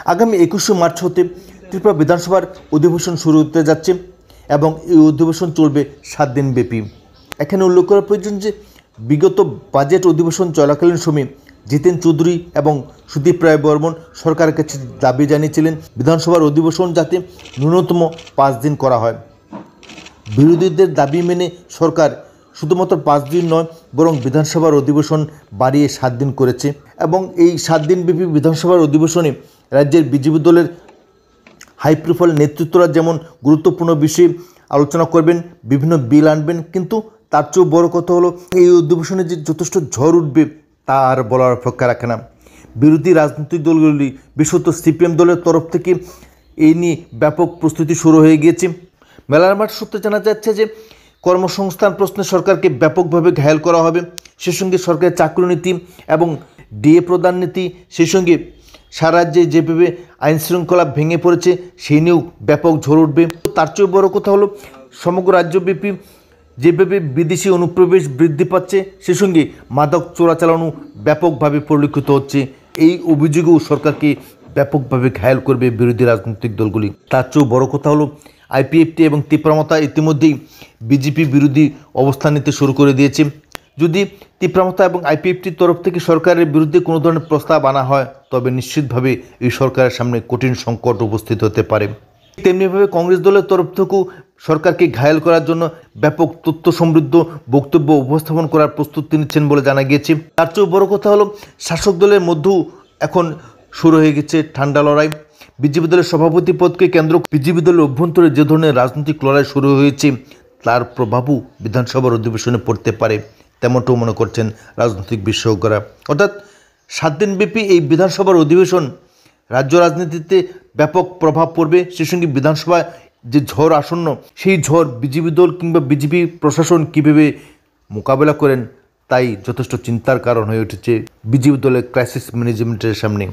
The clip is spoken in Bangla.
আগামী 21শে মার্চ হতে ত্রিপুরা বিধানসভার অধিবেশন শুরু হতে যাচ্ছে এবং এই অধিবেশন চলবে 7 দিন ব্যাপী। এখানে উল্লেখ করা প্রয়োজন যে বিগত বাজেট অধিবেশন চলাকালীন সময়ে জিতেন চৌধুরী এবং সুদীপ রায় বর্মন সরকারের কাছে দাবি জানিয়েছিলেন বিধানসভার অধিবেশন যাতে ন্যূনতম 5 দিন করা হয়। বিরোধীদের দাবি মেনে সরকার শুধুমাত্র 5 দিন নয় বরং বিধানসভার অধিবেশন বাড়িয়ে 7 দিন করেছে এবং এই 7 দিনব্যাপী বিধানসভার অধিবেশনে রাজ্যের বিজেপি দলের হাই প্রোফাইল নেতৃত্বরা যেমন গুরুত্বপূর্ণ বিষয়ে আলোচনা করবেন, বিভিন্ন বিল আনবেন, কিন্তু তার চেয়েও বড় কথা হলো এই অধিবেশনে যে যথেষ্ট ঝড় উঠবে তা আর বলার অপেক্ষা রাখে না। বিরোধী রাজনৈতিক দলগুলি বিশেষত সিপিএম দলের তরফ থেকে এই নিয়ে ব্যাপক প্রস্তুতি শুরু হয়ে গিয়েছে। মেলার মাঠ সূত্রে জানা যাচ্ছে যে কর্মসংস্থান প্রশ্নে সরকারকে ব্যাপকভাবে ঘায়েল করা হবে, সেই সঙ্গে সরকারের চাকরি নীতি এবং ডিএ প্রদান নীতি, সেই সঙ্গে সারা রাজ্যে যেভাবে আইন শৃঙ্খলা ভেঙে পড়েছে সেই নিয়েও ব্যাপক ঝড় উঠবে। তার চেয়েও বড় কথা হলো সমগ্র রাজ্যব্যাপী যেভাবে বিদেশি অনুপ্রবেশ বৃদ্ধি পাচ্ছে সেই সঙ্গে মাদক চোরাচালানো ব্যাপকভাবে পরিলক্ষিত হচ্ছে। এই অভিযোগেও সরকারকে ব্যাপকভাবে ঘায়েল করবে বিরোধী রাজনৈতিক দলগুলি। তার চেয়েও বড় কথা হলো আইপিএফটি এবং তীব্রমতা ইতিমধ্যেই বিজেপি বিরোধী অবস্থান নিতে শুরু করে দিয়েছে। যদি তীব্রমতা এবং আইপিএফটির তরফ থেকে সরকারের বিরুদ্ধে কোনো ধরনের প্রস্তাব আনা হয় তবে নিশ্চিতভাবে এই সরকারের সামনে কঠিন সংকট উপস্থিত হতে পারে। তেমনিভাবে কংগ্রেস দলের তরফ থেকেও সরকারকে ঘায়েল করার জন্য ব্যাপক তথ্য সমৃদ্ধ বক্তব্য উপস্থাপন করার প্রস্তুতি নিচ্ছেন বলে জানা গিয়েছে। তার চেয়েও বড় কথা হলো শাসক দলের মধ্যেও এখন শুরু হয়ে গেছে ঠান্ডা লড়াই। বিজেপি দলের সভাপতি পদকে কেন্দ্র বিজেপি দলের অভ্যন্তরে যে ধরনের রাজনৈতিক লড়াই শুরু হয়েছে তার প্রভাবও বিধানসভার অধিবেশনে পড়তে পারে, তেমনটাও মনে করছেন রাজনৈতিক বিশেষজ্ঞরা। অর্থাৎ 7 দিনব্যাপী এই বিধানসভার অধিবেশন রাজ্য রাজনীতিতে ব্যাপক প্রভাব পড়বে, সেই সঙ্গে বিধানসভায় যে ঝড় আসন্ন সেই ঝড় বিজেপি দল কিংবা বিজেপি প্রশাসন কীভাবে মোকাবেলা করেন তাই যথেষ্ট চিন্তার কারণ হয়ে উঠেছে বিজেপি দলের ক্রাইসিস ম্যানেজমেন্টের সামনে।